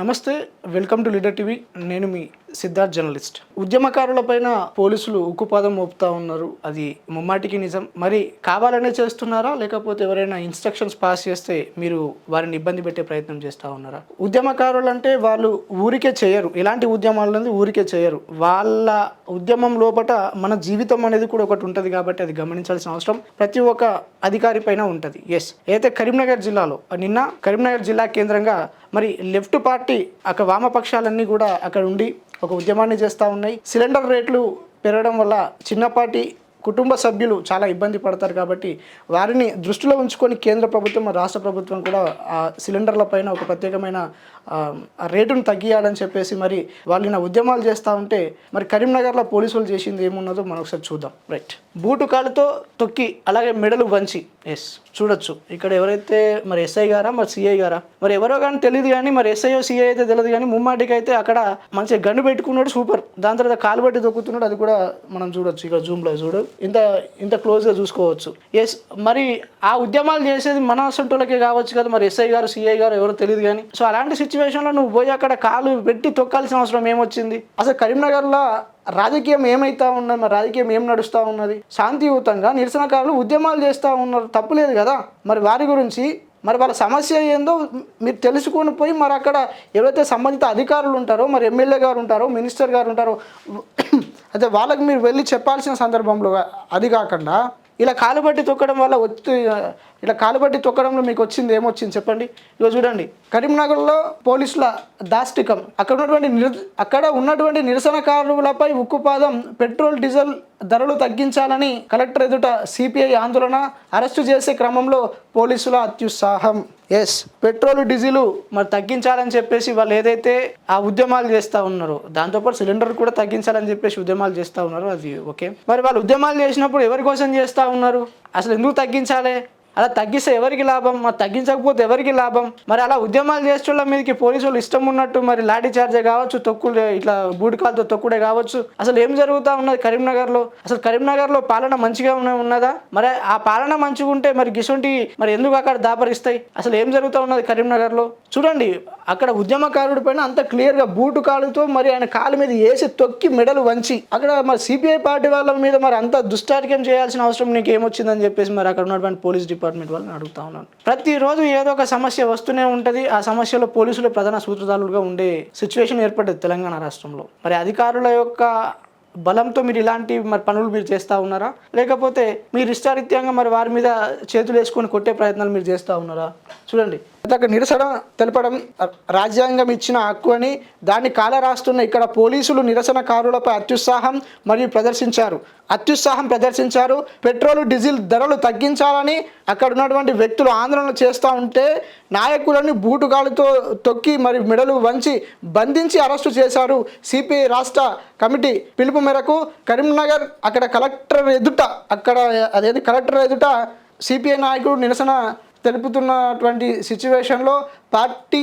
నమస్తే, welcome to leader TV. నేను మీ Siddharth journalist. ఉద్యమకారులపైన పోలీసులు ఉక్కుపాదం మోపుతా ఉన్నారు. అది ముమ్మాటికి నిజం. మరి కావాలనే చేస్తున్నారా, లేకపోతే ఎవరైనా ఇన్స్ట్రక్షన్స్ పాస్ చేస్తే మీరు వారిని ఇబ్బంది పెట్టే ప్రయత్నం చేస్తూ ఉన్నారా? ఉద్యమకారులు అంటే వాళ్ళు ఊరికే చేయరు, ఇలాంటి ఉద్యమాలనేది ఊరికే చేయరు. వాళ్ళ ఉద్యమం లోపల మన జీవితం అనేది కూడా ఒకటి ఉంటుంది కాబట్టి అది గమనించాల్సిన అవసరం ప్రతి ఒక్క అధికారి పైన ఉంటుంది. ఎస్, అయితే కరీంనగర్ జిల్లాలో నిన్న కరీంనగర్ జిల్లా కేంద్రంగా మరి లెఫ్ట్ పార్టీ అక్కడ వామపక్షాలన్నీ కూడా అక్కడ ఉండి ఒక ఉద్యమాన్ని చేస్తూ ఉన్నాయి. సిలిండర్ రేట్లు పెరగడం వల్ల చిన్నపాటి కుటుంబ సభ్యులు చాలా ఇబ్బంది పడతారు కాబట్టి వారిని దృష్టిలో ఉంచుకొని కేంద్ర ప్రభుత్వం రాష్ట్ర ప్రభుత్వం కూడా ఆ సిలిండర్ల పైన ఒక ప్రత్యేకమైన రేటును తగ్గియాలని చెప్పేసి మరి వాళ్ళు ఉద్యమాలు చేస్తూ ఉంటే మరి కరీంనగర్లో పోలీసులు చేసింది ఏమున్నదో మనం ఒకసారి చూద్దాం. రైట్, బూటు కాలుతో తొక్కి అలాగే మెడలు వంచి. ఎస్, చూడొచ్చు ఇక్కడ ఎవరైతే మరి ఎస్ఐ గారా మరి సిఐ గారా మరి ఎవరో కానీ తెలియదు, కానీ మరి ఎస్ఐఓ సిఐ అయితే తెలియదు, కానీ ముమ్మాటికి అయితే అక్కడ మంచిగా గన్ను పెట్టుకున్నాడు, సూపర్. దాని తర్వాత కాలు బట్టి తొక్కుతున్నాడు, అది కూడా మనం చూడొచ్చు. ఇక్కడ జూమ్లో చూడు, ఇంత క్లోజ్గా చూసుకోవచ్చు. ఎస్, మరి ఆ ఉద్యమాలు చేసేది మన అసంటోళ్ళకే కావచ్చు కదా, మరి ఎస్ఐ గారు సిఐ గారు ఎవరో తెలియదు. కానీ సో అలాంటి సిచ్యువేషన్లో నువ్వు పోయి అక్కడ కాలు పెట్టి తొక్కాల్సిన అవసరం ఏమొచ్చింది? అసలు కరీంనగర్లో రాజకీయం ఏమైతా ఉన్నది, మరి రాజకీయం ఏం నడుస్తూ ఉన్నది? శాంతియుతంగా నిరసనకారులు ఉద్యమాలు చేస్తూ ఉన్నారు, తప్పులేదు కదా. మరి వారి గురించి మరి వాళ్ళ సమస్య ఏందో మీరు తెలుసుకొని పోయి మరి అక్కడ ఎవరైతే సంబంధిత అధికారులు ఉంటారో, మరి ఎమ్మెల్యే గారు ఉంటారో, మినిస్టర్ గారు ఉంటారో, అయితే వాళ్ళకి మీరు వెళ్ళి చెప్పాల్సిన సందర్భంలో అది కాకుండా ఇలా కాలుబట్టి తొక్కడం వల్ల ఇలా కాలుబట్టి తొక్కడంలో మీకు వచ్చింది ఏమొచ్చింది చెప్పండి. ఇగో చూడండి, కరీంనగర్లో పోలీసుల దాష్టికం. అక్కడ ఉన్నటువంటి నిరసనకారులపై ఉక్కుపాదం. పెట్రోల్ డీజిల్ ధరలు తగ్గించాలని కలెక్టర్ ఎదుట సిపిఐ ఆందోళన. అరెస్టు చేసే క్రమంలో పోలీసుల అత్యుత్సాహం. ఎస్, పెట్రోల్ డీజిల్ మరి తగ్గించాలని చెప్పేసి వాళ్ళు ఏదైతే ఆ ఉద్యమాలు చేస్తూ ఉన్నారో, దాంతోపాటు సిలిండర్ కూడా తగ్గించాలని చెప్పేసి ఉద్యమాలు చేస్తూ ఉన్నారు, అది ఓకే. మరి వాళ్ళు ఉద్యమాలు చేసినప్పుడు ఎవరి కోసం చేస్తూ ఉన్నారు? అసలు ఎందుకు తగ్గించాలి? అలా తగ్గిస్తే ఎవరికి లాభం, మరి తగ్గించకపోతే ఎవరికి లాభం? మరి అలా ఉద్యమాలు చేసేవాళ్ళ మీదకి పోలీసులు ఇష్టం ఉన్నట్టు మరి లాఠీ చార్జే కావచ్చు, తొక్కుడే ఇట్లా బూడికాలతో తొక్కుడే కావచ్చు. అసలు ఏం జరుగుతూ ఉన్నది కరీంనగర్లో? అసలు కరీంనగర్లో పాలన మంచిగా ఉన్నదా? మరి ఆ పాలన మంచిగా ఉంటే మరి గిసొంటి మరి ఎందుకు అక్కడ దాపరిస్తాయి? అసలు ఏం జరుగుతూ ఉన్నది కరీంనగర్లో? చూడండి, అక్కడ ఉద్యమకారుడి పైన అంత క్లియర్గా బూటు కాలుతో మరి ఆయన కాలు మీద వేసి తొక్కి మెడలు వంచి అక్కడ మరి సిపిఐ పార్టీ వాళ్ళ మీద మరి అంత దుష్టార్క్యం చేయాల్సిన అవసరం నీకు ఏమొచ్చిందని చెప్పేసి మరి అక్కడ ఉన్నటువంటి పోలీస్ డిపార్ట్మెంట్ వాళ్ళని అడుగుతా ఉన్నాను. ప్రతిరోజు ఏదో ఒక సమస్య వస్తూనే ఉంటుంది. ఆ సమస్యలో పోలీసులు ప్రధాన సూత్రధారులుగా ఉండే సిచ్యువేషన్ ఏర్పడ్డది తెలంగాణ రాష్ట్రంలో. మరి అధికారుల యొక్క బలంతో మీరు ఇలాంటి మరి పనులు మీరు చేస్తూ ఉన్నారా, లేకపోతే మీరు ఇష్టారీత్యంగా మరి వారి మీద చేతులు వేసుకొని కొట్టే ప్రయత్నాలు మీరు చేస్తూ ఉన్నారా? చూడండి, అక్కడ నిరసన తెలపడం రాజ్యాంగం ఇచ్చిన హక్కు అని దాన్ని కాలరాస్తున్న ఇక్కడ పోలీసులు నిరసనకారులపై అత్యుత్సాహం ప్రదర్శించారు. పెట్రోల్ డీజిల్ ధరలు తగ్గించాలని అక్కడ ఉన్నటువంటి వ్యక్తులు ఆందోళన చేస్తూ ఉంటే నాయకులని బూటుగాలుతో తొక్కి మరి మెడలు వంచి బంధించి అరెస్టు చేశారు. సిపిఐ రాష్ట్ర కమిటీ పిలుపు మేరకు కరీంనగర్ కలెక్టర్ ఎదుట సిపిఐ నాయకుడు నిరసన తెలుపుతున్నటువంటి సిచ్యువేషన్లో పార్టీ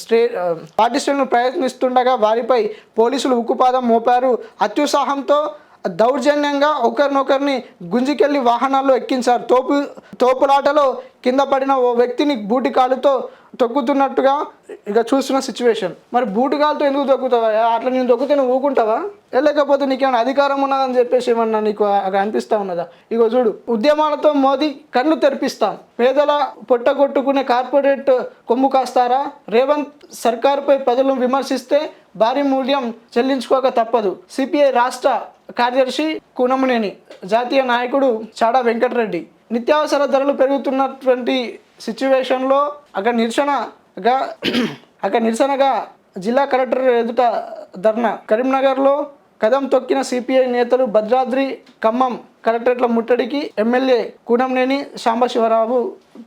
శ్రేణులు ప్రయత్నిస్తుండగా వారిపై పోలీసులు ఉక్కుపాదం మోపారు. అత్యుత్సాహంతో దౌర్జన్యంగా ఒకరినొకరిని గుంజికెళ్ళి వాహనాల్లో ఎక్కించారు. తోపులాటలో కింద పడిన ఓ వ్యక్తిని బూటికాలుతో తొక్కుతున్నట్టుగా ఇక చూస్తున్న సిచ్యువేషన్. మరి బూటుకాలతో ఎందుకు తొక్కుతావా? అట్లా నేను తొక్కితే నువ్వు ఊకుంటావా? లేకపోతే నీకేమైనా అధికారం ఉన్నదని చెప్పేసి ఏమన్నా నీకు అక్కడ అనిపిస్తూ ఉన్నదా? ఇగో చూడు, ఉద్యమాలతో మోదీ కళ్ళు తెరిపిస్తాం, పేదల పొట్టగొట్టుకునే కార్పొరేట్ కొమ్ము కాస్తారా? రేవంత్ సర్కార్పై ప్రజలను విమర్శిస్తే భారీ మూల్యం చెల్లించుకోక తప్పదు. సిపిఐ రాష్ట్ర కార్యదర్శి కూనమనేని, జాతీయ నాయకుడు చాడా వెంకటరెడ్డి. నిత్యావసర ధరలు పెరుగుతున్నటువంటి సిచ్యువేషన్లో అక్కడ నిరసనగా జిల్లా కలెక్టర్ ఎదుట ధర్నా. కరీంనగర్లో కదం తొక్కిన సిపిఐ నేతలు భద్రాద్రి, ఖమ్మం కలెక్టరేట్ల ముట్టడికి ఎమ్మెల్యే కూనంనేని సాంబశివరావు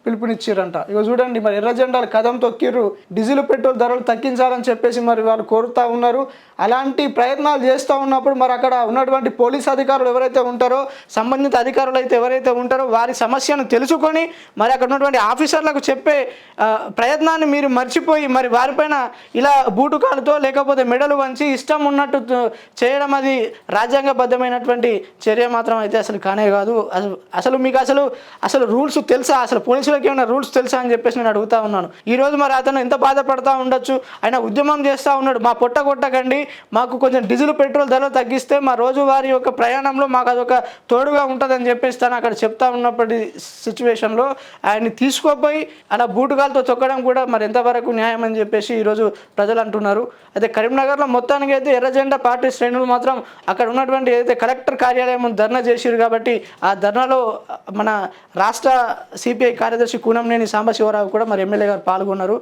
పిలుపునిచ్చారంట. ఇక చూడండి, మరి ఎర్ర జెండాలు కదం తొక్కిర్రు. డీజిల్ పెట్రోల్ ధరలు తగ్గించాలని చెప్పేసి మరి వాళ్ళు కోరుతూ ఉన్నారు. అలాంటి ప్రయత్నాలు చేస్తూ ఉన్నప్పుడు మరి అక్కడ ఉన్నటువంటి పోలీస్ అధికారులు ఎవరైతే ఉంటారో, సంబంధిత అధికారులు అయితే ఎవరైతే ఉంటారో వారి సమస్యను తెలుసుకొని మరి అక్కడ ఉన్నటువంటి ఆఫీసర్లకు చెప్పే ప్రయత్నాన్ని మీరు మర్చిపోయి మరి వారిపైన ఇలా బూటుకాలతో లేకపోతే మెడలు వంచి ఇష్టం ఉన్నట్టు చేయడం అది రాజ్యాంగబద్ధమైనటువంటి చర్య మాత్రం అయితే అసలు కానే కాదు. అసలు మీకు అసలు రూల్స్ తెలుసా? అసలు పోలీసులకు ఏమైనా రూల్స్ తెలుసా అని చెప్పేసి నేను అడుగుతా ఉన్నాను. ఈరోజు మరి అతను ఎంత బాధపడతా ఉండొచ్చు, ఆయన ఉద్యమం చేస్తూ ఉన్నాడు, మా పొట్ట కొట్టకండి, మాకు కొంచెం డీజిల్ పెట్రోల్ ధరలు తగ్గిస్తే మా రోజువారీ యొక్క ప్రయాణంలో మాకు అదొక తోడుగా ఉంటుందని చెప్పేసి తను అక్కడ చెప్తా ఉన్నప్పటి సిచ్యువేషన్లో ఆయన్ని తీసుకోపోయి అలా బూటుగాలతో తొక్కడం కూడా మరి ఎంతవరకు న్యాయం అని చెప్పేసి ఈరోజు ప్రజలు అంటున్నారు. అయితే కరీంనగర్లో మొత్తానికి అయితే ఎర్రజెండా పార్టీ శ్రేణులు మాత్రం అక్కడ ఉన్నటువంటి ఏదైతే కలెక్టర్ కార్యాలయం ధర్నా చేసిరు కాబట్టి ఆ ధర్నాలో మన రాష్ట్ర సిపిఐ కార్యదర్శి కూనంనేని సాంబశివరావు కూడా మరి ఎమ్మెల్యే గారు పాల్గొన్నారు.